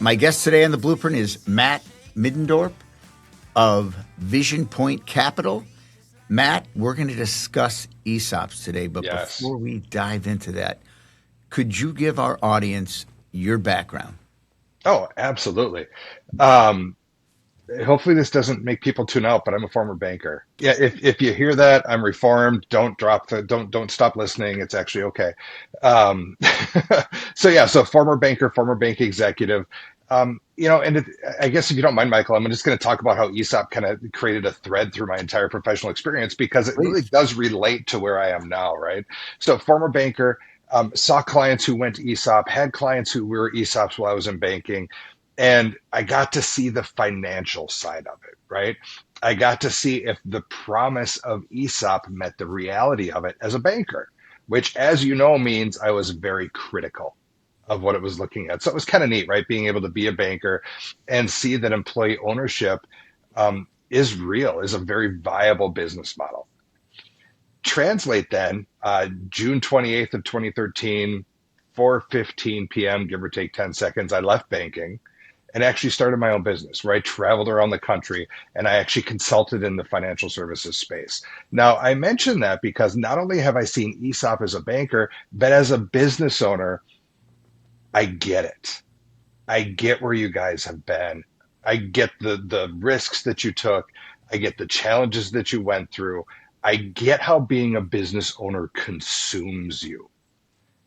My guest today on the Blueprint is Matt Middendorp of Vision Point Capital. Matt, we're going to discuss ESOPs today, but Yes. before we dive into that, could you give our audience your background? Oh, absolutely. Um, Hopefully this doesn't make people tune out, but I'm a former banker. Yeah, if you hear that, I'm reformed. Don't drop the don't stop listening. It's actually okay. Um, so former banker, former bank executive. I guess if you don't mind, Michael, I'm just going to talk about how ESOP kind of created a thread through my entire professional experience because it really Please. does relate to where I am now, right? So former banker, saw clients who went to ESOP, had clients who were ESOPs while I was in banking, and I got to see the financial side of it, right? I got to see if the promise of ESOP met the reality of it as a banker, which, as you know, means I was very critical of what it was looking at. So it was kind of neat, right? Being able to be a banker and see that employee ownership is real, is a very viable business model. Translate then, June 28th of 2013, 4:15 p.m., give or take 10 seconds, I left banking and actually started my own business where I traveled around the country and I actually consulted in the financial services space. Now, I mention that because not only have I seen ESOP as a banker, but as a business owner, I get it. I get where you guys have been. I get the risks that you took. I get the challenges that you went through. I get how being a business owner consumes you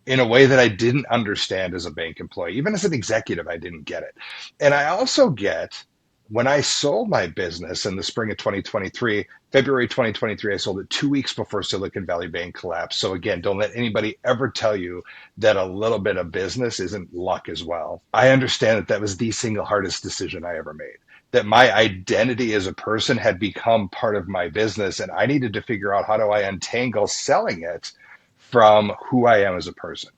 in a way that I didn't understand as a bank employee. Even as an executive, I didn't get it. And I also get when I sold my business in the spring of 2023, February 2023, I sold it 2 weeks before Silicon Valley Bank collapsed. So again, don't let anybody ever tell you that a little bit of business isn't luck as well. I understand that that was the single hardest decision I ever made. That my identity as a person had become part of my business, and I needed to figure out how do I untangle selling it from who I am as a person.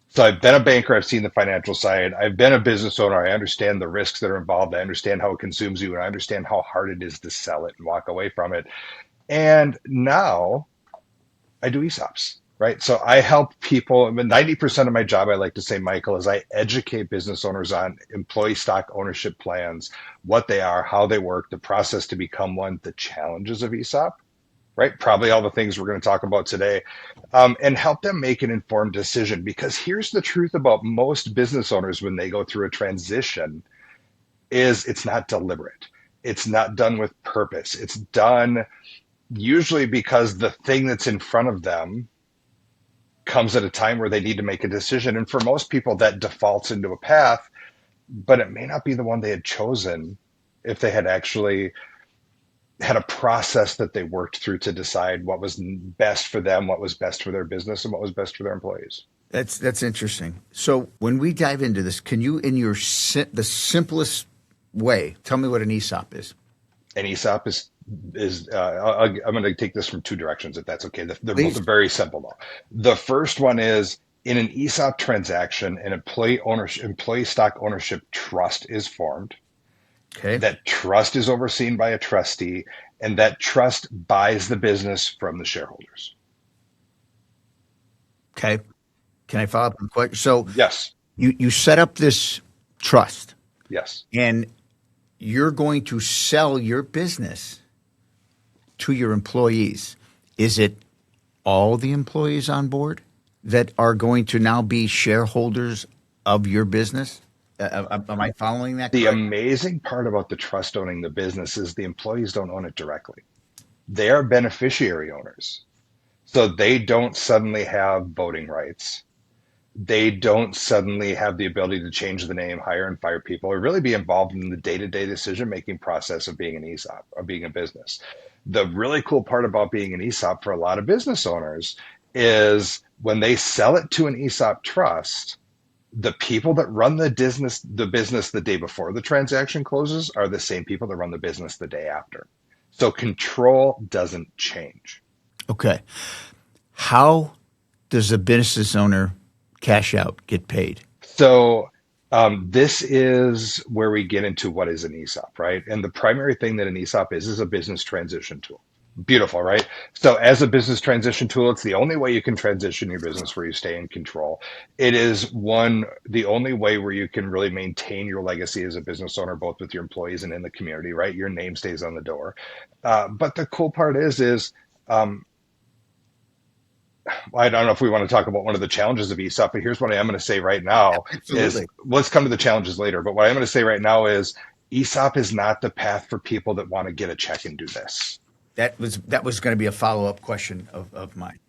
So I've been a banker, I've seen the financial side, I've been a business owner, I understand the risks that are involved, I understand how it consumes you, and I understand how hard it is to sell it and walk away from it. And now I do ESOPs, right? So I help people. I mean, 90% of my job, I like to say, Michael, is I educate business owners on employee stock ownership plans, what they are, how they work, the process to become one, the challenges of ESOP, right? Probably all the things we're going to talk about today, and help them make an informed decision. Because here's the truth about most business owners when they go through a transition is it's not deliberate. It's not done with purpose. It's done usually because the thing that's in front of them comes at a time where they need to make a decision. And for most people, that defaults into a path, but it may not be the one they had chosen if they had actually had a process that they worked through to decide what was best for them, what was best for their business, and what was best for their employees. That's interesting. So when we dive into this, can you, in the simplest way, tell me what an ESOP is? And ESOP is I'm going to take this from two directions, if that's okay. They're both Please. very simple though. The first one is in an ESOP transaction, an employee stock ownership trust is formed. Okay. That trust is overseen by a trustee, and that trust buys the business from the shareholders. Okay. Can I follow up on question? So Yes, you set up this trust yes. and you're going to sell your business to your employees. Is it all the employees on board that are going to now be shareholders of your business? Am I following that The correct? amazing part about the trust owning the business is the employees don't own it directly. They are beneficiary owners. So they don't suddenly have voting rights. They don't suddenly have the ability to change the name, hire and fire people, or really be involved in the day-to-day decision-making process of being an ESOP or being a business. The really cool part about being an ESOP for a lot of business owners is when they sell it to an ESOP trust, the people that run the business the day before the transaction closes are the same people that run the business the day after. So control doesn't change. Okay. How does a business owner cash out, get paid? So this is where we get into what is an ESOP, right? And the primary thing that an ESOP is a business transition tool. Beautiful, right? So as a business transition tool, it's the only way you can transition your business where you stay in control. It is the only way where you can really maintain your legacy as a business owner, both with your employees and in the community, right? Your name stays on the door. But the cool part is, um, I don't know if we want to talk about one of the challenges of ESOP, but here's what I am going to say right now is Absolutely. let's come to the challenges later. But what I'm going to say right now is ESOP is not the path for people that want to get a check and do this. That was going to be a follow up question of mine.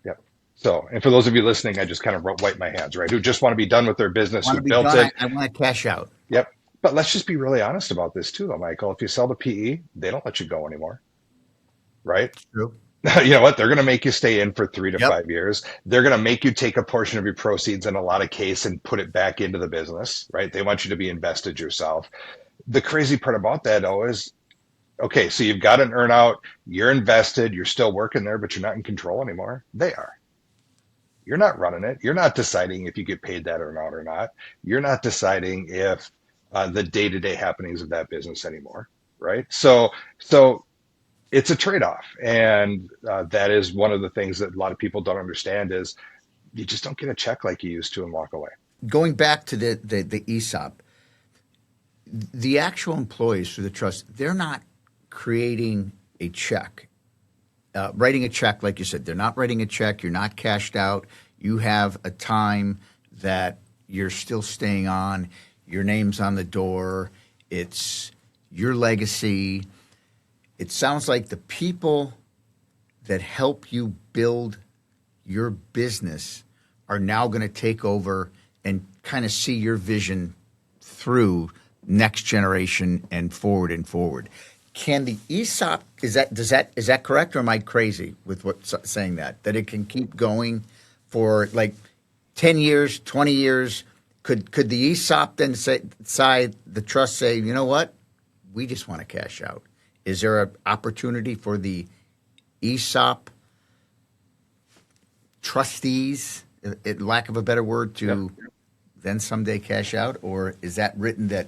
Yep. So, and for those of you listening, I just kind of wipe my hands, right? Who just want to be done with their business, Want who to be built done? it. I want to cash out. Yep. But let's just be really honest about this too, though, Michael. If you sell to PE, they don't let you go anymore, right? True. You know what? They're going to make you stay in for 3 to 5 Yep. years. They're going to make you take a portion of your proceeds in a lot of case and put it back into the business, right? They want you to be invested yourself. The crazy part about that, though, is okay, so you've got an earnout, you're invested, you're still working there, but you're not in control anymore. They are. You're not running it. You're not deciding if you get paid that or not or not. You're not deciding if the day-to-day happenings of that business anymore, right? So it's a trade-off, and that is one of the things that a lot of people don't understand is you just don't get a check like you used to and walk away. Going back to the ESOP, the actual employees for the trust, they're not creating a check, writing a check, like you said. They're not writing a check. You're not cashed out. You have a time that you're still staying on. Your name's on the door. It's your legacy. It sounds like the people that help you build your business are now going to take over and kind of see your vision through next generation and forward and forward. Can the ESOP is that correct, or am I crazy with what saying that it can keep going for like 10 years, 20 years? Could the ESOP then side the trust say, you know what, we just want to cash out? Is there an opportunity for the ESOP trustees, lack of a better word, Yep. to then someday cash out, or is that written that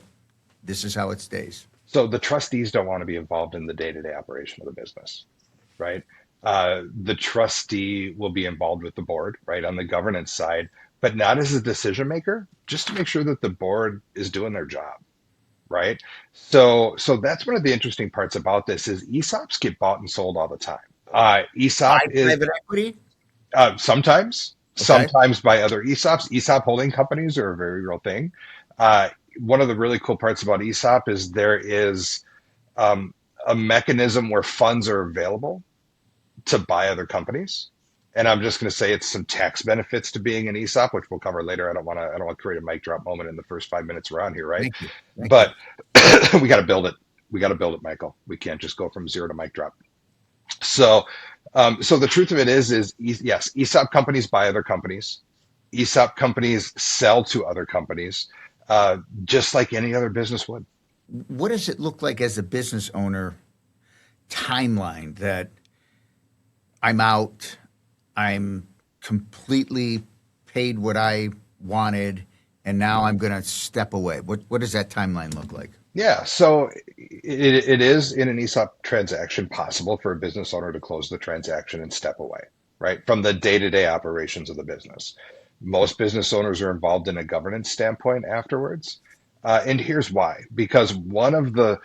this is how it stays? So the trustees don't want to be involved in the day-to-day operation of the business, right? The trustee will be involved with the board, right, on the governance side, but not as a decision maker, just to make sure that the board is doing their job, right? So that's one of the interesting parts about this is ESOPs get bought and sold all the time. By ESOP is private equity? sometimes, Okay. sometimes by other ESOPs. ESOP holding companies are a very real thing. Uh, One of the really cool parts about ESOP is there is um, a mechanism where funds are available to buy other companies. And I'm just going to say it's some tax benefits to being an ESOP, which we'll cover later. I don't want to create a mic drop moment in the first 5 minutes we're on here, right? Thank you. Thank you. But we got to build it. We got to build it, Michael. We can't just go from zero to mic drop. So, so the truth of it is yes, ESOP companies buy other companies. ESOP companies sell to other companies, just like any other business would. What does it look like as a business owner timeline that I'm out, I'm completely paid what I wanted, and now I'm going to step away? What does that timeline look like? Yeah, so it is in an ESOP transaction possible for a business owner to close the transaction and step away, right, from the day-to-day operations of the business. Most business owners are involved in a governance standpoint afterwards, and here's why: because one of the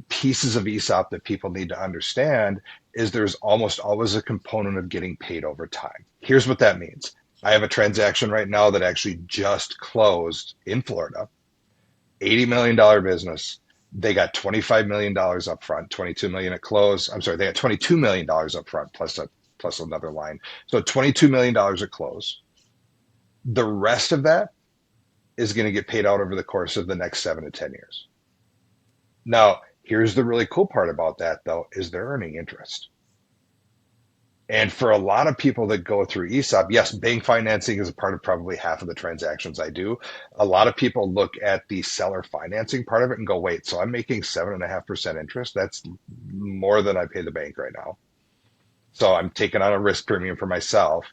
pieces of ESOP that people need to understand is there's almost always a component of getting paid over time. Here's what that means. I have a transaction right now that actually just closed in Florida. $80 million business. They got $25 million up front, 22 million at close. I'm sorry, they got $22 million up front plus another line. So $22 million at close. The rest of that is going to get paid out over the course of the next 7 to 10 years. Now, here's the really cool part about that though, is they're earning interest. And for a lot of people that go through ESOP, yes, bank financing is a part of probably half of the transactions I do. A lot of people look at the seller financing part of it and go, wait, so I'm making 7.5% interest. That's more than I pay the bank right now. So I'm taking on a risk premium for myself.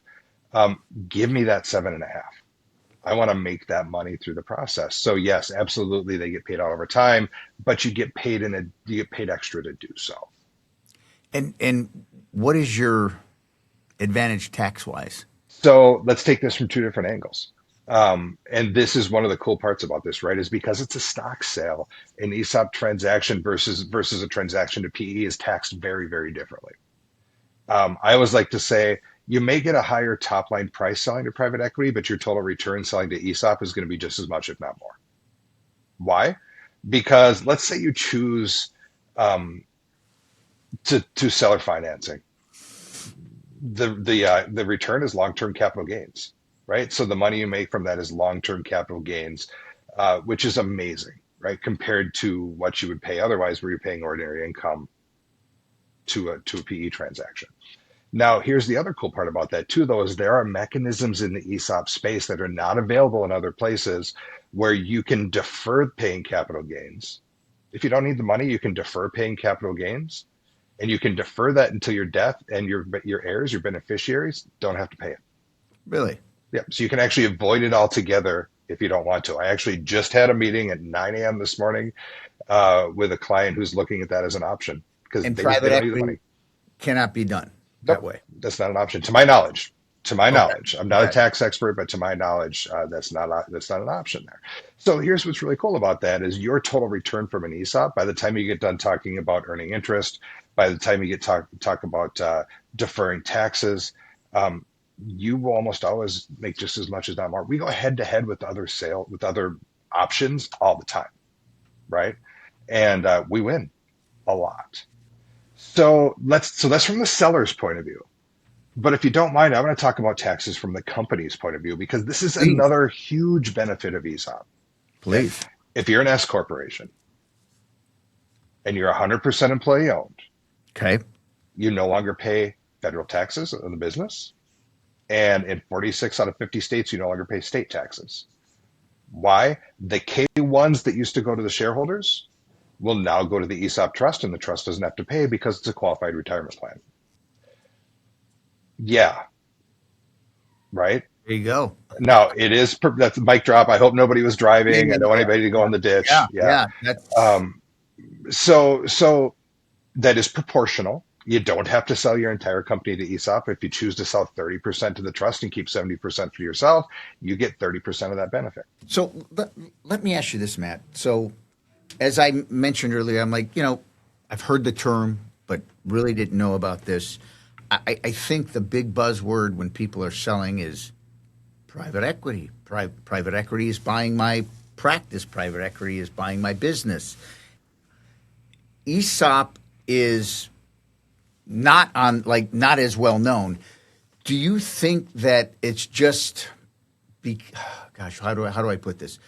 Give me that 7.5. I want to make that money through the process. So yes, absolutely, they get paid out over time, but you get paid extra to do so. And what is your advantage tax wise? So let's take this from two different angles. And this is one of the cool parts about this, right? Is because it's a stock sale, an ESOP transaction versus a transaction to PE is taxed very, very differently. I always like to say you may get a higher top line price selling to private equity, but your total return selling to ESOP is going to be just as much, if not more. Why? Because let's say you choose um, to seller financing. The return is long term capital gains, right? So the money you make from that is long term capital gains, which is amazing, right? Compared to what you would pay otherwise, where you're paying ordinary income to a PE transaction. Now, here's the other cool part about that too, though, is there are mechanisms in the ESOP space that are not available in other places where you can defer paying capital gains. If you don't need the money, you can defer paying capital gains, and you can defer that until your death, and your heirs, your beneficiaries, don't have to pay it. Really? Yeah, so you can actually avoid it altogether if you don't want to. I actually just had a meeting at 9 a.m. this morning with a client who's looking at that as an option because And they private don't need the equity money. cannot be done that Nope, way. that's not an option to my knowledge. To my Okay. knowledge, I'm not a Okay. tax expert, but to my knowledge, that's not an option there. So here's what's really cool about that is your total return from an ESOP. By the time you get done talking about earning interest, by the time you get talk about deferring taxes, um, you will almost always make just as much as not more. We go head to head with other options all the time, right? And we win a lot. So that's from the seller's point of view. But if you don't mind, I'm going to talk about taxes from the company's point of view because this is Please. another huge benefit of ESOP. Okay. Please. If you're an S corporation and you're 100% employee owned, Okay. you no longer pay federal taxes on the business. And in 46 out of 50 states, you no longer pay state taxes. Why? The K1s that used to go to the shareholders will now go to the ESOP trust, and the trust doesn't have to pay because it's a qualified retirement plan. Yeah, right. There you go. Now it is that's a mic drop. I hope nobody was Yeah, driving. yeah, I don't want yeah, anybody to go yeah, in the ditch. yeah, Yeah. yeah. That's Um, so that is proportional. You don't have to sell your entire company to ESOP. If you choose to sell 30% to the trust and keep 70% for yourself, you get 30% of that benefit. so. Let me ask you this, Matt. So, as I mentioned earlier, I'm like, I've heard the term, but really didn't know about this. I think the big buzzword when people are selling is private equity. Private equity is buying my practice. Private equity is buying my business. ESOP is not as well known. Do you think that it's just be, gosh, how do I put this?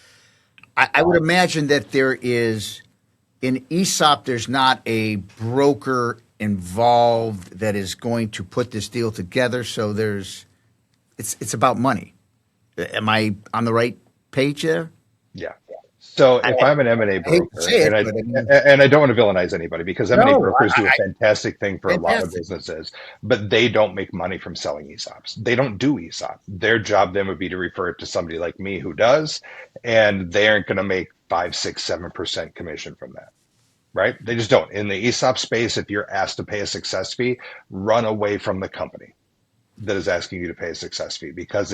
I would imagine that there is in ESOP there's not a broker involved that is going to put this deal together. So it's about money. Am I on the right page there? Yeah. So I, if I'm an M&A I hate to broker, say it, but I mean, and I don't want to villainize anybody because M&A no, brokers do a fantastic thing for a lot of fantastic. businesses, but they don't make money from selling ESOPs. They don't do ESOP. Their job then would be to refer it to somebody like me who does, and they aren't going to make 5, 6, 7% commission from that. Right? They just don't. In the ESOP space, if you're asked to pay a success fee, run away from the company that is asking you to pay a success fee because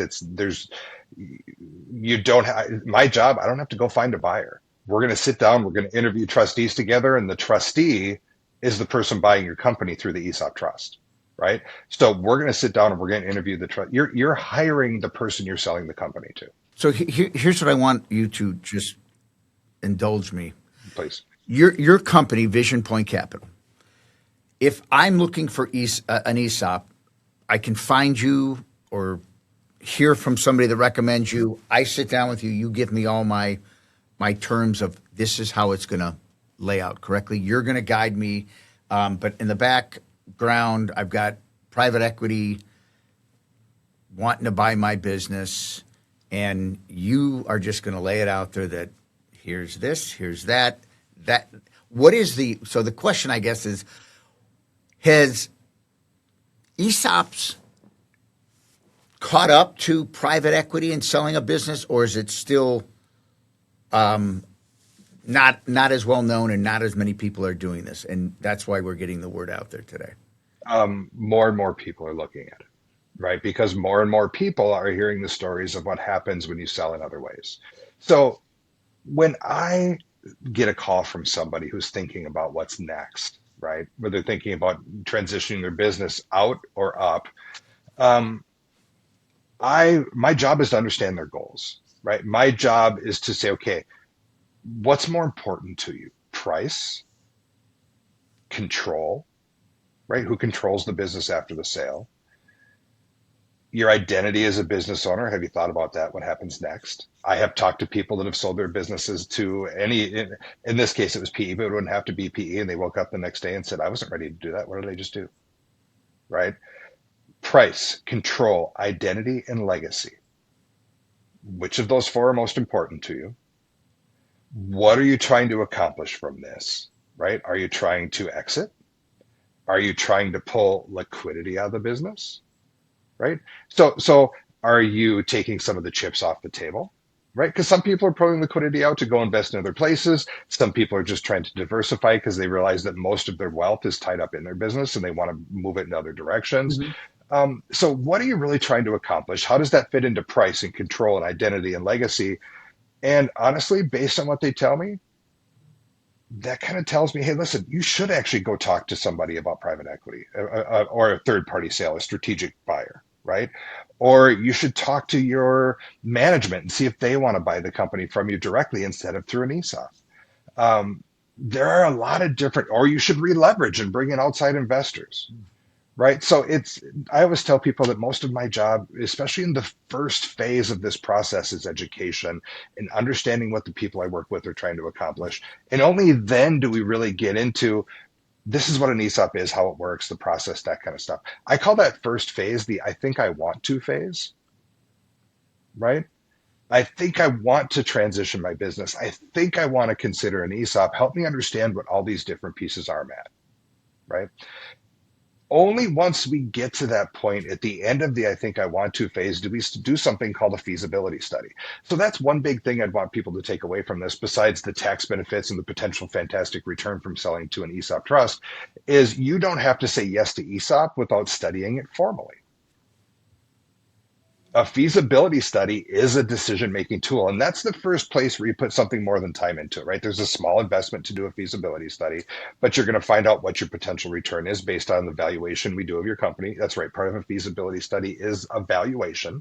you don't have my job. I don't have to go find a buyer. We're going to sit down. We're going to interview trustees together, and the trustee is the person buying your company through the ESOP trust, right? So we're going to sit down and we're going to interview the trust. You're hiring the person you're selling the company to, So here's what I want you to just indulge me. please. Your company, Vision Point Capital. If I'm looking for an ESOP, I can find you or hear from somebody that recommends you. I sit down with you. You give me all my terms of this is how it's going to lay out correctly. You're going to guide me. But in the background, I've got private equity wanting to buy my business, and you are just going to lay it out there that here's this, here's that. What is so the question, I guess, is has ESOPs caught up to private equity and selling a business, or is it still not as well known and not as many people are doing this? And that's why we're getting the word out there today. More and more people are looking at it, right? Because more and more people are hearing the stories of what happens when you sell in other ways. So when I get a call from somebody who's thinking about what's next, right? Where they're thinking about transitioning their business out or up, um, my job is to understand their goals, right? My job is to say, okay, what's more important to you? Price, control, right? Who controls the business after the sale? Your identity as a business owner. Have you thought about that? What happens next? I have talked to people that have sold their businesses to in this case, it was PE, but it wouldn't have to be PE. And they woke up the next day and said, I wasn't ready to do that. What did I just do? Right? Price, control, identity, and legacy. Which of those four are most important to you? What are you trying to accomplish from this? Right? Are you trying to exit? Are you trying to pull liquidity out of the business? Right? So are you taking some of the chips off the table? Right? Because some people are pulling liquidity out to go invest in other places. Some people are just trying to diversify because they realize that most of their wealth is tied up in their business and they want to move it in other directions. Mm-hmm. So, what are you really trying to accomplish? How does that fit into price and control and identity and legacy? And honestly, based on what they tell me, that kind of tells me, hey, listen, you should actually go talk to somebody about private equity or a third party sale, a strategic buyer, right? Or you should talk to your management and see if they want to buy the company from you directly instead of through an ESOP. Um, there are a lot of different, or you should re-leverage and bring in outside investors, right? So I always tell people that most of my job, especially in the first phase of this process, is education and understanding what the people I work with are trying to accomplish. And only then do we really get into this is what an ESOP is, how it works, the process, that kind of stuff. I call that first phase the I think I want to phase, right? I think I want to transition my business. I think I want to consider an ESOP. Help me understand what all these different pieces are, Matt, right? Only once we get to that point at the end of the I think I want to phase do we do something called a feasibility study. So that's one big thing I'd want people to take away from this, besides the tax benefits and the potential fantastic return from selling to an ESOP trust, is you don't have to say yes to ESOP without studying it formally. A feasibility study is a decision-making tool, and that's the first place where you put something more than time into it, right? There's a small investment to do a feasibility study, but you're going to find out what your potential return is based on the valuation we do of your company. That's right. Part of a feasibility study is a valuation.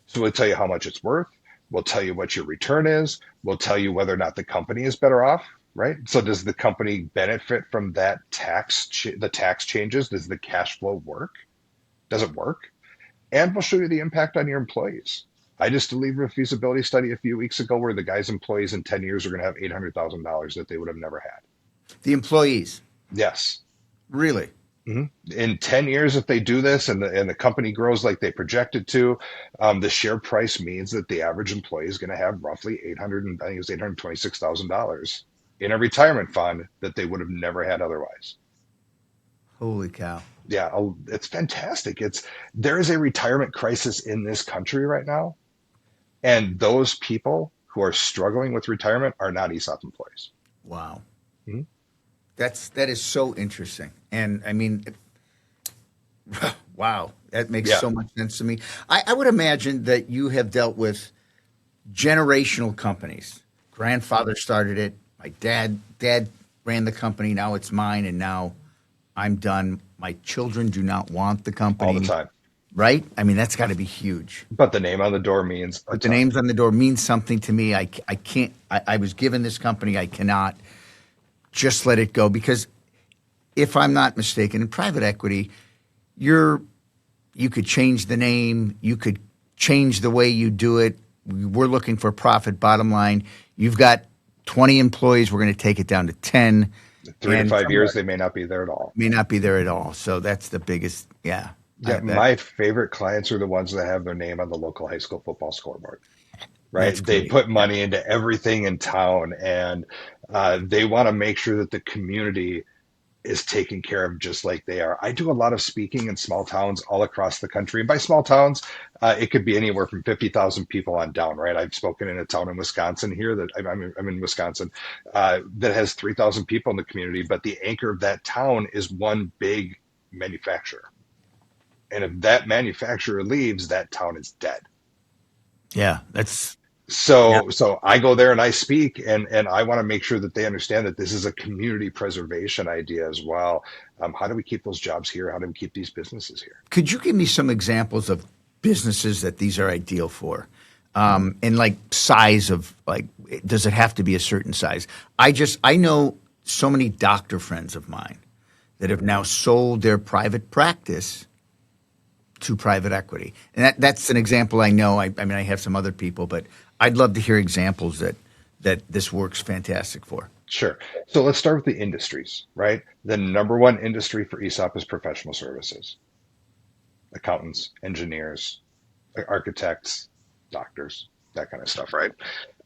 So we'll tell you how much it's worth. We'll tell you what your return is. We'll tell you whether or not the company is better off, right? So does the company benefit from that the tax changes? Does the cash flow work? Does it work? And we'll show you the impact on your employees. I just delivered a feasibility study a few weeks ago where the guy's employees in 10 years are going to have $800,000 that they would have never had. The employees, Yes. really? In 10 years, if they do this and the company grows like they projected to, the share price means that the average employee is going to have roughly I think it's $826,000 in a retirement fund that they would have never had otherwise. Holy cow. Yeah, it's fantastic. There is a retirement crisis in this country right now. And those people who are struggling with retirement are not ESOP employees. Wow. Mhm. That is so interesting. And I mean, wow, that makes Yeah. so much sense to me. I would imagine that you have dealt with generational companies. Grandfather started it. My dad ran the company. Now it's mine, and now I'm done. My children do not want the All the company, time. right? I mean, that's got to be huge. But the name on the door means a But the ton. names on the door mean something to me. I can't. I was given this company. I cannot just let it go because if I'm not mistaken, in private equity, you could change the name, you could change the way you do it. We're looking for profit. Bottom line, you've got 20 employees. We're going to take it down to 10. 3 to 5 years, they may not be there at all. May not be there at all. So that's the biggest. Yeah. Yeah, my favorite clients are the ones that have their name on the local high school football scoreboard, That's right? They great. put money into everything in town, and they want to make sure that the community is taken care of just like they are. I do a lot of speaking in small towns all across the country. And by small towns, it could be anywhere from 50,000 people on down, right? I've spoken in a town in Wisconsin here that I'm in Wisconsin that has 3,000 people in the community, but the anchor of that town is one big manufacturer. And if that manufacturer leaves, that town is dead. Yeah, that's yeah. So I go there and I speak, and I want to make sure that they understand that this is a community preservation idea as well. How do we keep those jobs here? How do we keep these businesses here? Could you give me some examples of businesses that these are ideal for? And like size of like, does it have to be a certain size? I know so many doctor friends of mine that have now sold their private practice to private equity, and that's an example I know. I mean, I have some other people, but I'd love to hear examples that this works fantastic for. Sure. So let's start with the industries, right? The number one industry for ESOP is professional services, accountants, engineers, architects, doctors, that kind of stuff, right?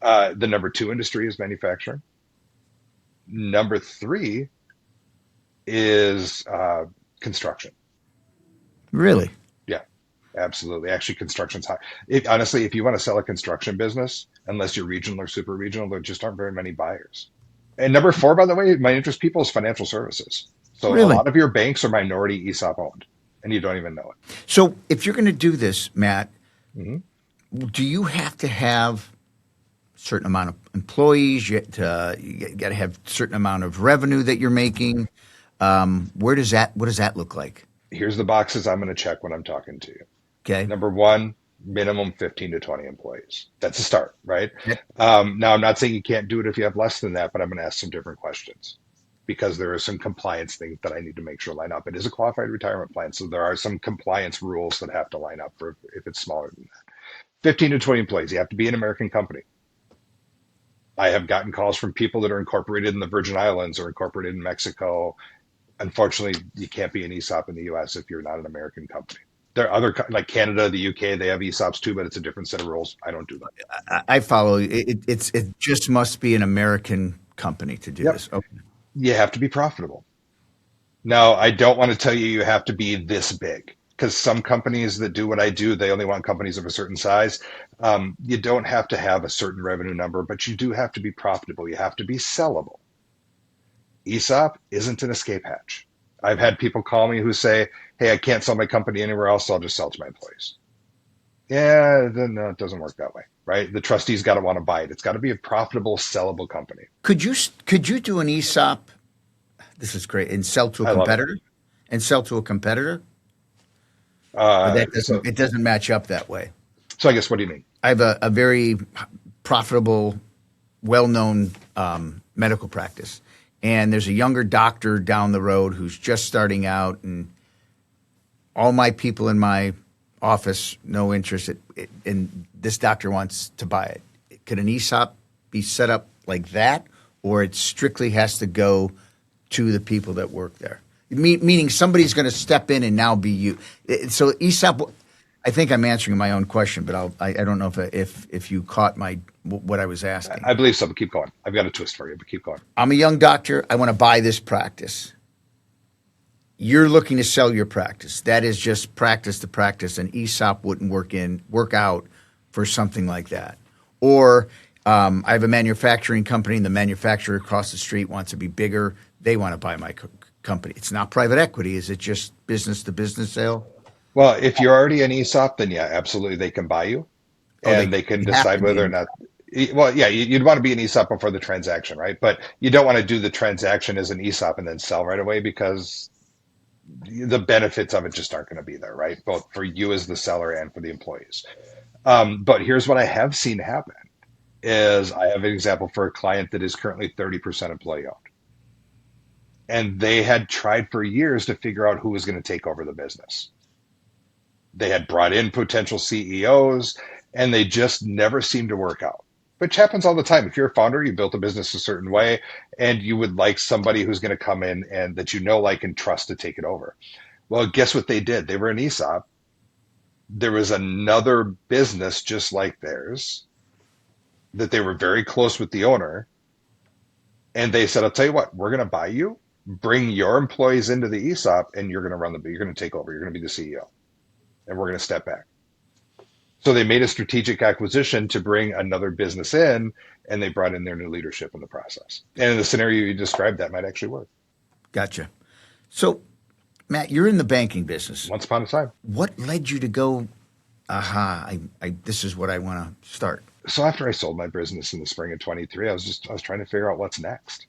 The number two industry is manufacturing. Number three is construction. Really? Yeah, absolutely. Actually, construction's high. Honestly, if you want to sell a construction business, unless you're regional or super regional, there just aren't very many buyers. And number four, by the way, my interest people is financial services. So a Really? lot of your banks are minority ESOP owned, and you don't even know it. So if you're going to do this, Matt, Mhm. do you have to have a certain amount of employees? You got to have a certain amount of revenue that you're making. What does that look like? Here's the boxes I'm going to check when I'm talking to you. Okay. Number one, minimum 15 to 20 employees. That's a start, right? Yep. Now, I'm not saying you can't do it if you have less than that, but I'm going to ask some different questions because there are some compliance things that I need to make sure line up. It is a qualified retirement plan, so there are some compliance rules that have to line up for if it's smaller than that. 15 to 20 employees. You have to be an American company. I have gotten calls from people that are incorporated in the Virgin Islands or incorporated in Mexico. Unfortunately, you can't be an ESOP in the US if you're not an American company. There are other, like Canada, the UK, they have ESOPs too, but it's a different set of rules. I don't do that. I follow. It just must be an American company to do Yep. this. Okay. You have to be profitable. Now, I don't want to tell you you have to be this big because some companies that do what I do, they only want companies of a certain size. You don't have to have a certain revenue number, but you do have to be profitable. You have to be sellable. ESOP isn't an escape hatch. I've had people call me who say, "Hey, I can't sell my company anywhere else, so I'll just sell to my employees." Yeah, then no, it doesn't work that way, right? The trustee's got to want to buy it. It's got to be a profitable, sellable company. Could you do an ESOP? This is great, and sell to a I love it. competitor, and sell to a competitor, or Uh, that doesn't so, it doesn't match up that way. so I guess what do you mean? I have a very profitable, well-known medical practice, and there's a younger doctor down the road who's just starting out, and all my people in my office no interest, and this doctor wants to buy it. Could an ESOP be set up like that, or it strictly has to go to the people that work there? Meaning somebody's going to step in and now be you. So ESOP, I think I'm answering my own question, but I don't know if you caught what I was asking. I believe so, but keep going. I've got a twist for you, but keep going. I'm a young doctor. I want to buy this practice. You're looking to sell your practice. That is just practice to practice. An ESOP wouldn't work out for something like that. Or I have a manufacturing company, and the manufacturer across the street wants to be bigger. They want to buy my company. It's not private equity. Is it just business to business sale? Well, if you're already an ESOP, then yeah, absolutely, they can buy you, Oh, and they can they have decide to be whether or in. not. Well, yeah, you'd want to be an ESOP before the transaction, right? But you don't want to do the transaction as an ESOP and then sell right away because the benefits of it just aren't going to be there, right? Both for you as the seller and for the employees. But here's what I have seen happen is I have an example for a client that is currently 30% employee owned. And they had tried for years to figure out who was going to take over the business. They had brought in potential CEOs and they just never seemed to work out, which happens all the time. If you're a founder, you built a business a certain way and you would like somebody who's going to come in and that you know, like, and trust to take it over. Well, guess what they did? They were an ESOP. There was another business just like theirs that they were very close with the owner. And they said, I'll tell you what, we're going to buy you, Bring your employees into the ESOP, and you're going to take over. You're going to be the CEO, and we're going to step back. So they made a strategic acquisition to bring another business in, and they brought in their new leadership in the process. And in the scenario you described, that might actually work. Gotcha. So, Matt, you're in the banking business. Once upon a time. What led you to go, aha, this is what I want to start? So after I sold my business in the spring of 23, I was trying to figure out what's next,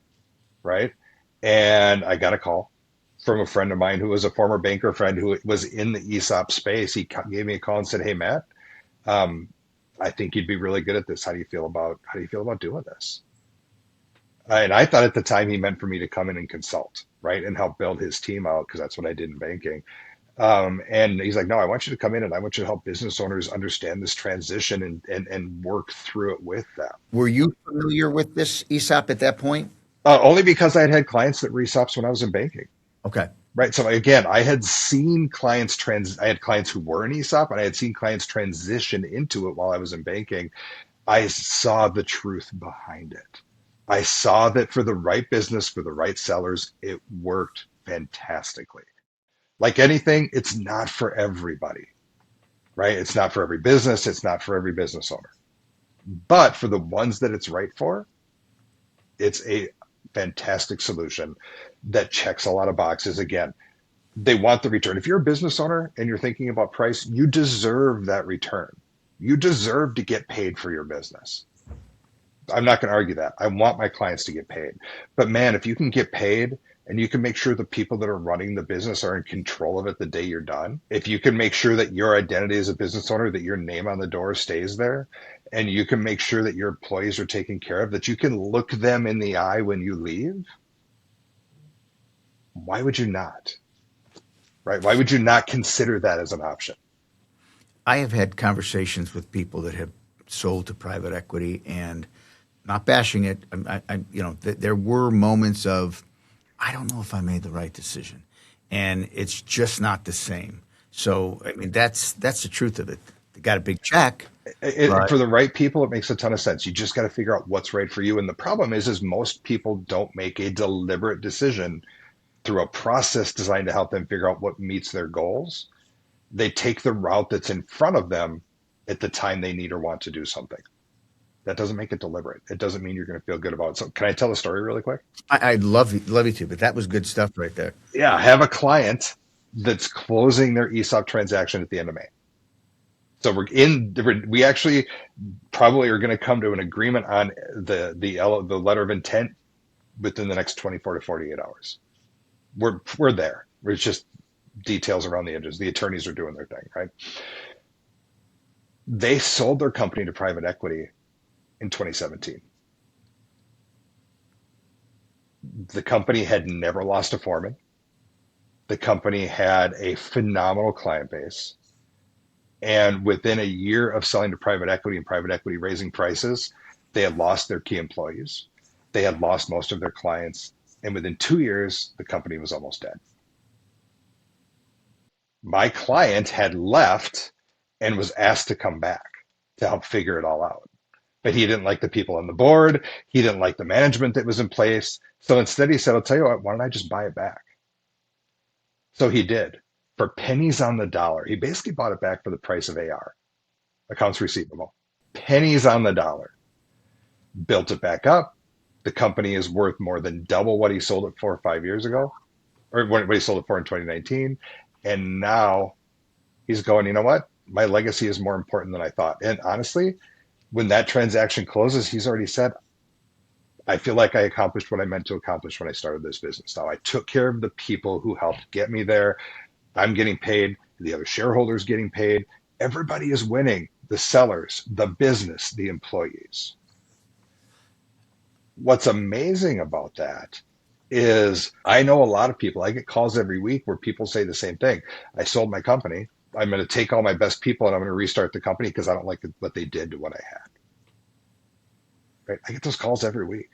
right? And I got a call from a friend of mine who was a former banker friend who was in the ESOP space. He gave me a call and said, "Hey, Matt, um, I think you'd be really good at this. How do you feel about doing this?" And I thought at the time he meant for me to come in and consult, right, and help build his team out because that's what I did in banking. And he's like, "No, I want you to come in and I want you to help business owners understand this transition and work through it with them." Were you familiar with this ESOP at that point? Only because I had had clients that were ESOPs when I was in banking. Okay. Right. So again, I had seen I had clients who were in ESOP and I had seen clients transition into it while I was in banking. I saw the truth behind it. I saw that for the right business, for the right sellers, it worked fantastically. Like anything, it's not for everybody, right? It's not for every business. It's not for every business owner. But for the ones that it's right for, it's a fantastic solution that checks a lot of boxes. Again, they want the return. If you're a business owner and you're thinking about price, you deserve that return. You deserve to get paid for your business. I'm not going to argue that. I want my clients to get paid. But man, if you can get paid and you can make sure the people that are running the business are in control of it the day you're done, if you can make sure that your identity as a business owner, that your name on the door stays there, and you can make sure that your employees are taken care of, that you can look them in the eye when you leave, why would you not? Right? Why would you not consider that as an option? I have had conversations with people that have sold to private equity, and not bashing it. There were moments of, I don't know if I made the right decision, and it's just not the same. So, I mean, that's the truth of it. They got a big check, but For the right people, it makes a ton of sense. You just got to figure out what's right for you. And the problem is most people don't make a deliberate decision through a process designed to help them figure out what meets their goals. They take the route that's in front of them at the time they need or want to do something. That doesn't make it deliberate. It doesn't mean you're going to feel good about it. So, can I tell a story really quick? I'd love you to. But that was good stuff right there. Yeah, I have a client that's closing their ESOP transaction at the end of May. So we actually probably are going to come to an agreement on the letter of intent within the next 24 to 48 hours. We're there. It's just details around the edges. The attorneys are doing their thing, right? They sold their company to private equity in 2017. The company had never lost a foreman. The company had a phenomenal client base. And within a year of selling to private equity and private equity raising prices, they had lost their key employees. They had lost most of their clients. And within 2 years, the company was almost dead. My client had left and was asked to come back to help figure it all out. But he didn't like the people on the board. He didn't like the management that was in place. So instead, he said, "I'll tell you what, why don't I just buy it back?" So he did for pennies on the dollar. He basically bought it back for the price of AR, accounts receivable. Pennies on the dollar. Built it back up. The company is worth more than double what he sold it for 5 years ago, or what he sold it for in 2019. And now he's going, you know what? My legacy is more important than I thought. And honestly, when that transaction closes, he's already said, "I feel like I accomplished what I meant to accomplish when I started this business. Now I took care of the people who helped get me there. I'm getting paid. The other shareholders getting paid. Everybody is winning. The sellers, the business, the employees." What's amazing about that is I know a lot of people, I get calls every week where people say the same thing. "I sold my company. I'm going to take all my best people and I'm going to restart the company because I don't like what they did to what I had." Right? I get those calls every week.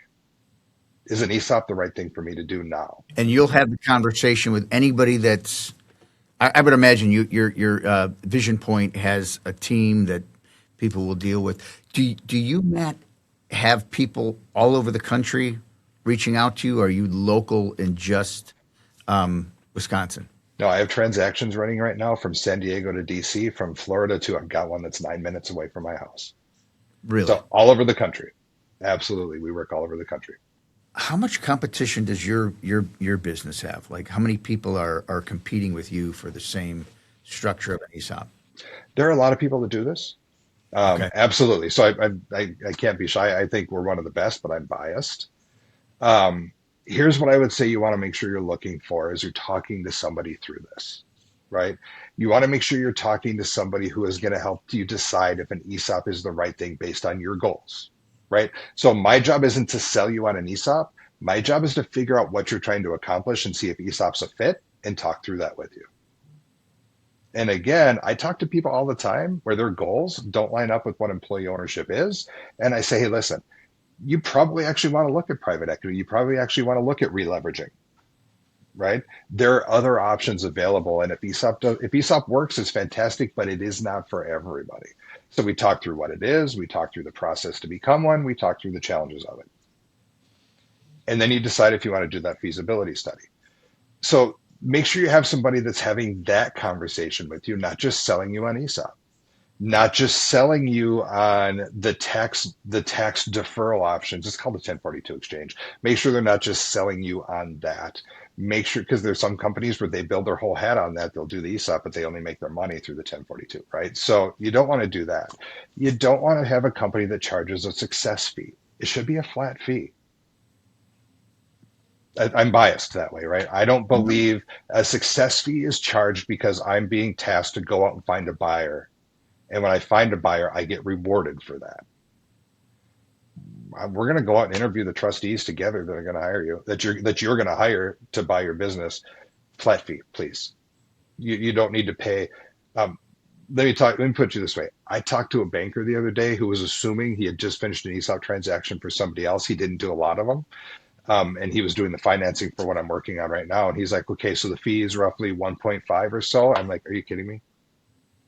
Is an ESOP the right thing for me to do now? And you'll have the conversation with anybody that's. I would imagine your Vision Point has a team that people will deal with. Do you, Matt, have people all over the country reaching out to you? Or are you local in just Wisconsin? No, I have transactions running right now from San Diego to DC, from Florida to I've got one that's 9 minutes away from my house. Really? So all over the country. Absolutely. We work all over the country. How much competition does your business have? Like, how many people are competing with you for the same structure of an ESOP? There are a lot of people that do this. Okay. Absolutely. So I can't be shy. I think we're one of the best, but I'm biased. Um, Here's what I would say you want to make sure you're looking for as you're talking to somebody through this, right? You want to make sure you're talking to somebody who is going to help you decide if an ESOP is the right thing based on your goals, right? So my job isn't to sell you on an ESOP. My job is to figure out what you're trying to accomplish and see if ESOP's a fit and talk through that with you. And again, I talk to people all the time where their goals don't line up with what employee ownership is. And I say, hey, listen, you probably actually want to look at private equity. You probably actually want to look at releveraging, right? There are other options available. And if ESOP works, it's fantastic, but it is not for everybody. So we talk through what it is. We talk through the process to become one. We talk through the challenges of it. And then you decide if you want to do that feasibility study. So make sure you have somebody that's having that conversation with you, not just selling you on ESOP, not just selling you on the tax deferral options. It's called a 1042 exchange. Make sure they're not just selling you on that. Make sure, because there's some companies where they build their whole hat on that. They'll do the ESOP, but they only make their money through the 1042, right? So you don't want to do that. You don't want to have a company that charges a success fee. It should be a flat fee. I'm biased that way, right? I don't believe a success fee is charged because I'm being tasked to go out and find a buyer. And when I find a buyer, I get rewarded for that. We're going to go out and interview the trustees together that are going to hire you, that you're going to hire to buy your business. Flat fee, please. You don't need to pay. Um, Let me put you this way. I talked to a banker the other day who was assuming he had just finished an ESOP transaction for somebody else. He didn't do a lot of them. And he was doing the financing for what I'm working on right now. And he's like, okay, so the fee is roughly 1.5 or so. I'm like, are you kidding me?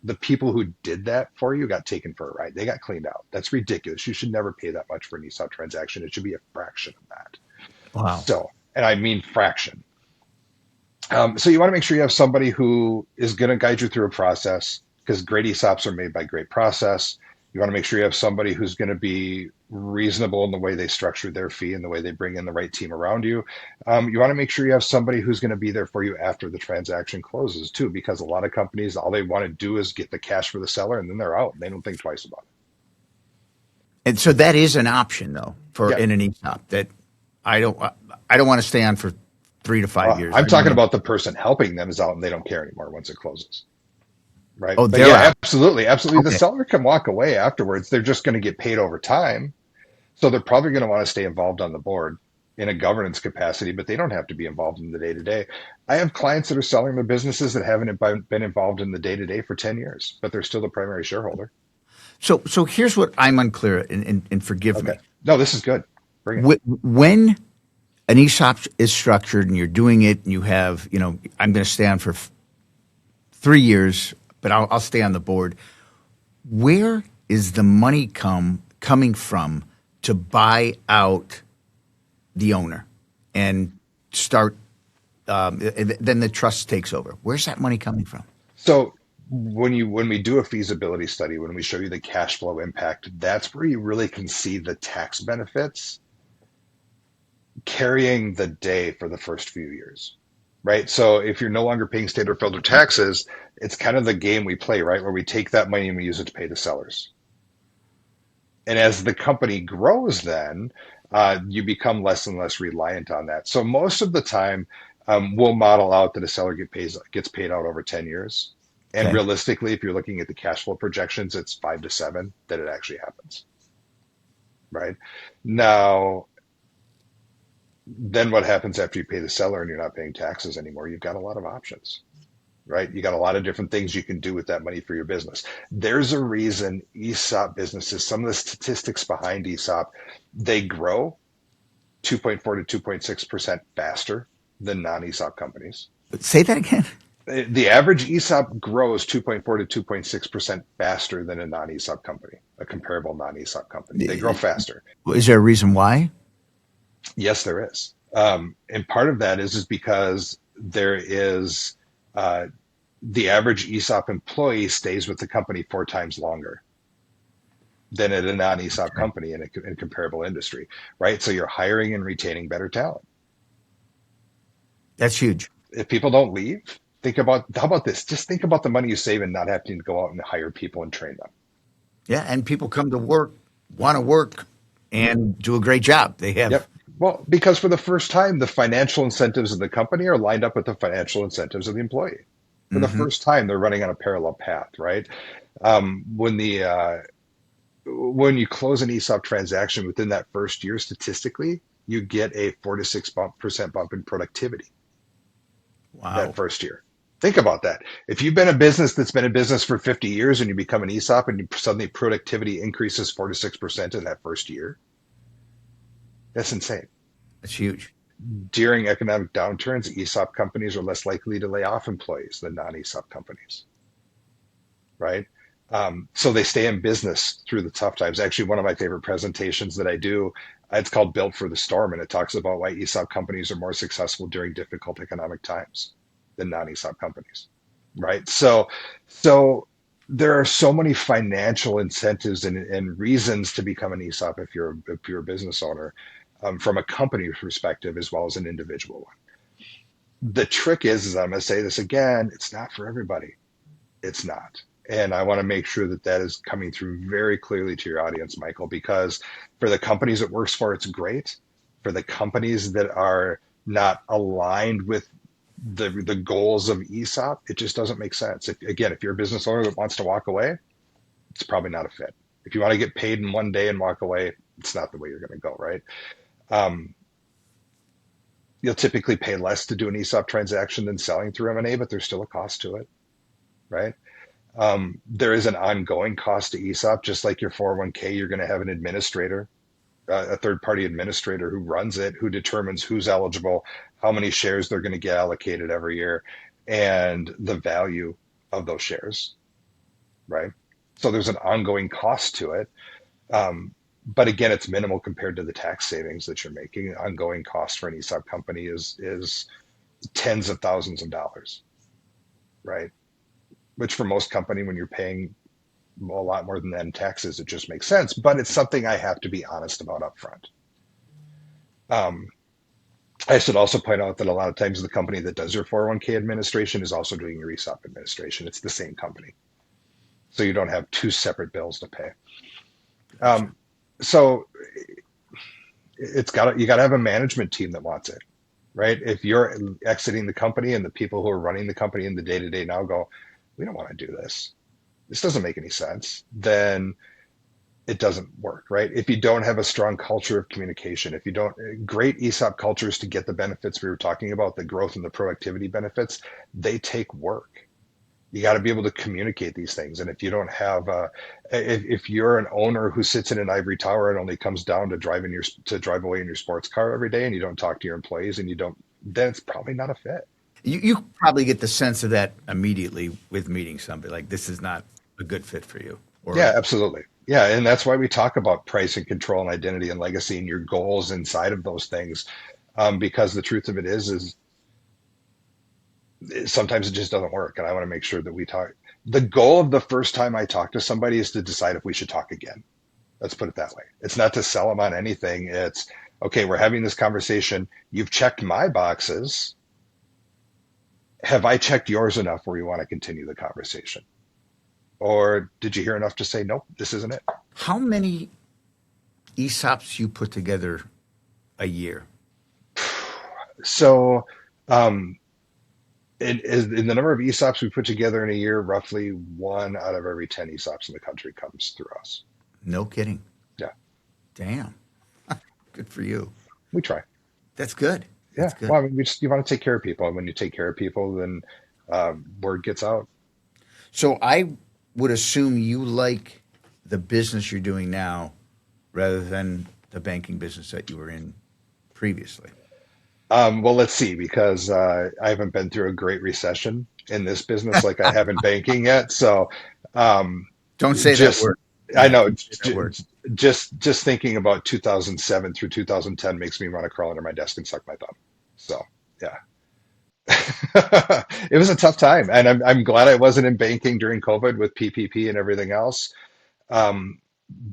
The people who did that for you got taken for a ride. They got cleaned out. That's ridiculous. You should never pay that much for an ESOP transaction. It should be a fraction of that. Wow. So, and I mean fraction. So you want to make sure you have somebody who is going to guide you through a process, because great ESOPs are made by great process. You want to make sure you have somebody who's going to be reasonable in the way they structure their fee and the way they bring in the right team around you. You want to make sure you have somebody who's going to be there for you after the transaction closes too, because a lot of companies, all they want to do is get the cash for the seller and then they're out. They don't think twice about it. And so that is an option, though, for Yeah. in an ESOP that I don't I don't want to stay on for 3 to 5 years. I'm I talking want to. about the person helping them is out and they don't care anymore once it closes. Right. Oh, But they're yeah, out. absolutely. Absolutely. The Okay. seller can walk away afterwards. They're just going to get paid over time. So they're probably going to want to stay involved on the board in a governance capacity, but they don't have to be involved in the day to day. I have clients that are selling their businesses that haven't been involved in the day to day for 10 years, but they're still the primary shareholder. So here's what I'm unclear, and forgive Okay. me. No, this is good. Bring it. When an ESOP is structured and you're doing it, and you have, I'm going to stay on for 3 years, but I'll stay on the board. Where is the money coming from to buy out the owner and start? And then the trust takes over. Where's that money coming from? So when we do a feasibility study, when we show you the cash flow impact, that's where you really can see the tax benefits carrying the day for the first few years, right? So if you're no longer paying state or federal taxes, it's kind of the game we play, right? Where we take that money and we use it to pay the sellers. And as the company grows, then you become less and less reliant on that. So most of the time, we'll model out that a seller gets paid out over 10 years. And Okay. realistically, if you're looking at the cash flow projections, it's 5 to 7 that it actually happens, right? Now, then what happens after you pay the seller and you're not paying taxes anymore? You've got a lot of options, right? You got a lot of different things you can do with that money for your business. There's a reason ESOP businesses, some of the statistics behind ESOP, they grow 2.4 to 2.6% faster than non-ESOP companies. Say that again. The average ESOP grows 2.4 to 2.6% faster than a non-ESOP company, a comparable non-ESOP company. They grow faster. Is there a reason why? Yes, there is. And part of that is because there is the average ESOP employee stays with the company 4 times longer than at a non-ESOP Okay. company in comparable industry, right? So you're hiring and retaining better talent. That's huge. If people don't leave, think about how about this? Just think about the money you save and not having to go out and hire people and train them. Yeah, and people come to work, want to work, and do a great job. They have. Yep. Well, because for the first time, the financial incentives of the company are lined up with the financial incentives of the employee. For the Hmm. first time, they're running on a parallel path, right? Um, when the when you close an ESOP transaction within that first year, statistically, you get a 4 to 6% bump in productivity that Wow. first year. Think about that. If you've been a business that's been in business for 50 years and you become an ESOP and suddenly productivity increases 4 to 6% in that first year, that's insane. That's huge. During economic downturns, ESOP companies are less likely to lay off employees than non-ESOP companies, right? So they stay in business through the tough times. Actually, one of my favorite presentations that I do, it's called Built for the Storm, and it talks about why ESOP companies are more successful during difficult economic times than non-ESOP companies, right? So there are so many financial incentives and reasons to become an ESOP if you're a business owner, from a company perspective as well as an individual one. The trick is I'm going to say this again, it's not for everybody. It's not. And I want to make sure that that is coming through very clearly to your audience, Michael, because for the companies it works for, it's great. For the companies that are not aligned with the goals of ESOP, it just doesn't make sense. If you're a business owner that wants to walk away, it's probably not a fit. If you want to get paid in one day and walk away, it's not the way you're going to go, right? Um, you'll typically pay less to do an ESOP transaction than selling through M&A, but there's still a cost to it, right? There is an ongoing cost to ESOP, just like your 401k. You're going to have an administrator, a third party administrator who runs it, who determines who's eligible, how many shares they're going to get allocated every year, and the value of those shares, right? So there's an ongoing cost to it. But again, it's minimal compared to the tax savings that you're making. Ongoing cost for an ESOP company is tens of thousands of dollars, right? Which for most company, when you're paying a lot more than that in taxes, it just makes sense. But it's something I have to be honest about upfront. Um, I should also point out that a lot of times the company that does your 401k administration is also doing your ESOP administration. It's the same company. So you don't have two separate bills to pay. Gotcha. Um, so you got to have a management team that wants it, right? If you're exiting the company and the people who are running the company in the day to day now go, we don't want to do this. This doesn't make any sense. Then it doesn't work, right? If you don't have a strong culture of communication, if you don't, great ESOP cultures to get the benefits we were talking about, the growth and the productivity benefits, they take work. You got to be able to communicate these things. And if you don't have, if you're an owner who sits in an ivory tower and only comes down to drive away in your sports car every day, and you don't talk to your employees, and you don't, then it's probably not a fit. You probably get the sense of that immediately with meeting somebody. Like this is not a good fit for you. Or Yeah, absolutely. Yeah, and that's why we talk about price and control and identity and legacy and your goals inside of those things. Because the truth of it is sometimes it just doesn't work, and I want to make sure that we talk. The goal of the first time I talk to somebody is to decide if we should talk again. Let's put it that way. It's not to sell them on anything. It's okay. We're having this conversation. You've checked my boxes. Have I checked yours enough where you want to continue the conversation? Or did you hear enough to say, nope, this isn't it? how many ESOPs you put together a year? So, um, in the number of ESOPs we put together in a year, roughly 1 out of every 10 ESOPs in the country comes through us. No kidding. Yeah, Damn. Good for you. we try. That's good. Yeah. That's good. Well, I mean, you want to take care of people. And when you take care of people, then word gets out. So I would assume you like the business you're doing now rather than the banking business that you were in previously. Well, let's see, because I haven't been through a great recession in this business like I have in banking yet. So, um, Don't say that just word. I Yeah, know. keep doing that work. Just thinking about 2007 through 2010 makes me want to crawl under my desk and suck my thumb. So yeah, it was a tough time, and I'm glad I wasn't in banking during COVID with PPP and everything else. Um,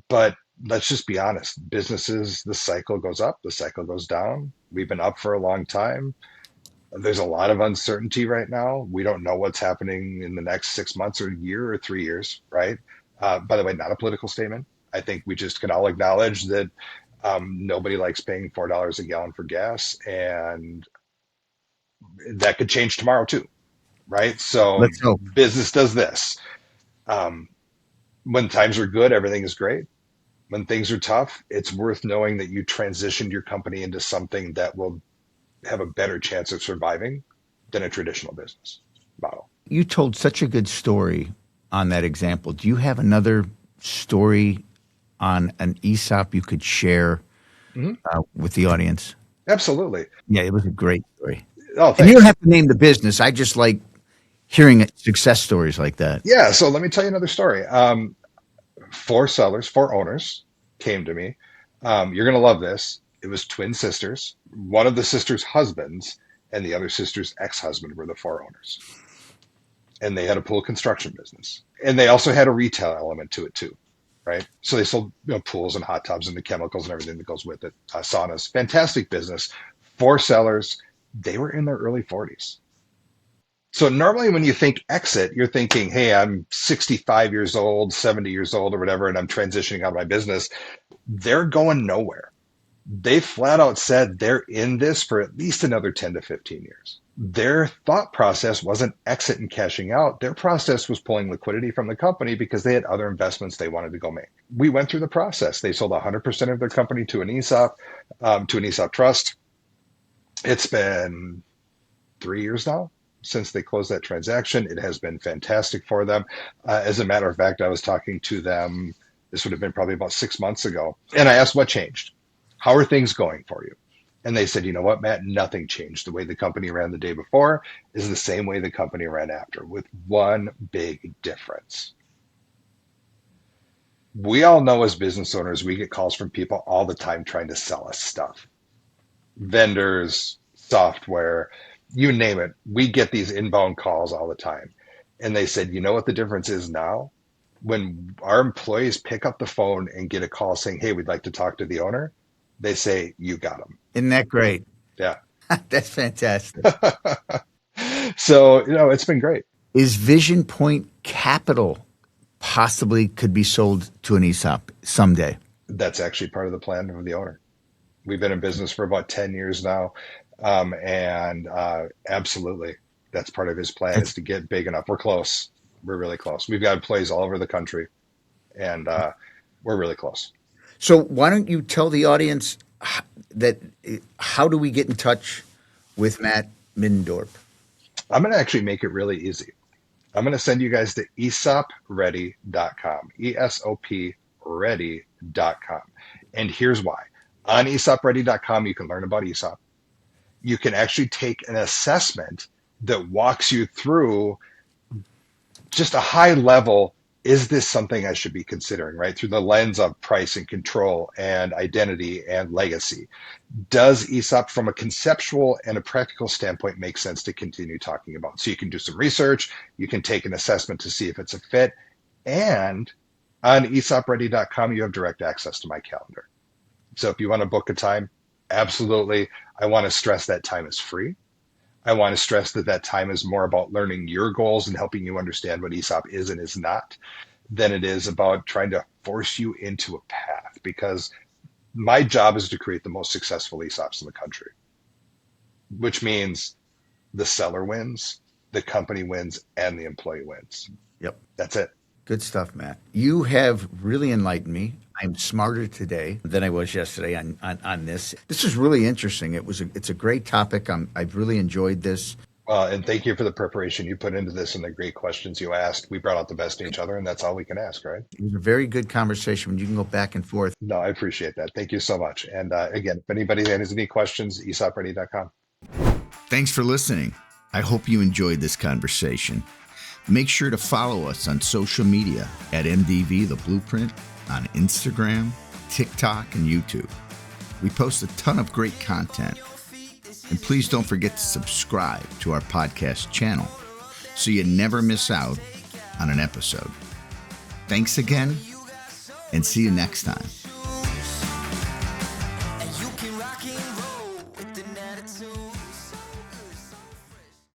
but let's just be honest, businesses, the cycle goes up, the cycle goes down. We've been up for a long time. There's a lot of uncertainty right now. We don't know what's happening in the next 6 months or year or 3 years, right? By the way, not a political statement. I think we just can all acknowledge that nobody likes paying $4 a gallon for gas, and that could change tomorrow too, right? So Let's hope. business does this. Um, when times are good, everything is great. When things are tough, it's worth knowing that you transitioned your company into something that will have a better chance of surviving than a traditional business model. You told such a good story on that example. Do you have another story on an ESOP you could share Hmm. with the audience? Absolutely. Yeah, it was a great story. Oh, And you don't thanks. have to name the business. I just like hearing success stories like that. Yeah. So let me tell you another story. Four sellers, four owners came to me. You're going to love this. It was twin sisters. One of the sisters' husbands and the other sister's ex-husband were the four owners. And they had a pool construction business. And they also had a retail element to it too, right? So they sold pools and hot tubs and the chemicals and everything that goes with it, saunas. Fantastic business. Four sellers. They were in their early 40s. So normally when you think exit, you're thinking, hey, I'm 65 years old, 70 years old or whatever, and I'm transitioning out of my business. They're going nowhere. They flat out said they're in this for at least another 10 to 15 years. Their thought process wasn't exit and cashing out. Their process was pulling liquidity from the company because they had other investments they wanted to go make. We went through the process. They sold 100% of their company to an ESOP, to an ESOP trust. It's been 3 years now since they closed that transaction. It has been fantastic for them. As a matter of fact, I was talking to them, this would have been probably about 6 months ago, and I asked what changed. How are things going for you? And they said, you know what, Matt, nothing changed. The way the company ran the day before is the same way the company ran after, with one big difference. We all know as business owners, we get calls from people all the time trying to sell us stuff, vendors, software, you name it. We get these inbound calls all the time. And they said, you know what the difference is now? When our employees pick up the phone and get a call saying, hey, we'd like to talk to the owner, they say, you got them. Isn't that great? Yeah. That's fantastic. So, it's been great. Is Vision Point Capital possibly could be sold to an ESOP someday? That's actually part of the plan of the owner. We've been in business for about 10 years now. And absolutely, that's part of his plan is That's to get big enough. We're close. We're really close. We've got employees all over the country, and we're really close. so. Why don't you tell the audience that how do we get in touch with Matt Middendorp? I'm going to actually make it really easy. I'm going to send you guys to esopready.com, ESOP ready.com. And here's why. On esopready.com, you can learn about ESOP. You can actually take an assessment that walks you through just a high level, is this something I should be considering, right? Through the lens of price and control and identity and legacy. Does ESOP from a conceptual and a practical standpoint make sense to continue talking about? So you can do some research, you can take an assessment to see if it's a fit, and on esopready.com, you have direct access to my calendar. So if you want to book a time, absolutely. I want to stress that time is free. I want to stress that that time is more about learning your goals and helping you understand what ESOP is and is not than it is about trying to force you into a path, because my job is to create the most successful ESOPs in the country, which means the seller wins, the company wins, and the employee wins. Yep. That's it. Good stuff, Matt. You have really enlightened me. I'm smarter today than I was yesterday on this. This is really interesting. It's a great topic. I've really enjoyed this. And thank you for the preparation you put into this and the great questions you asked. We brought out the best in each other, and that's all we can ask, right? It was a very good conversation. You can go back and forth. No, I appreciate that. Thank you so much. And again, if anybody has any questions, esopready.com. Thanks for listening. I hope you enjoyed this conversation. Make sure to follow us on social media at MDV The Blueprint on Instagram, TikTok, and YouTube. We post a ton of great content. And please don't forget to subscribe to our podcast channel so you never miss out on an episode. Thanks again, and see you next time.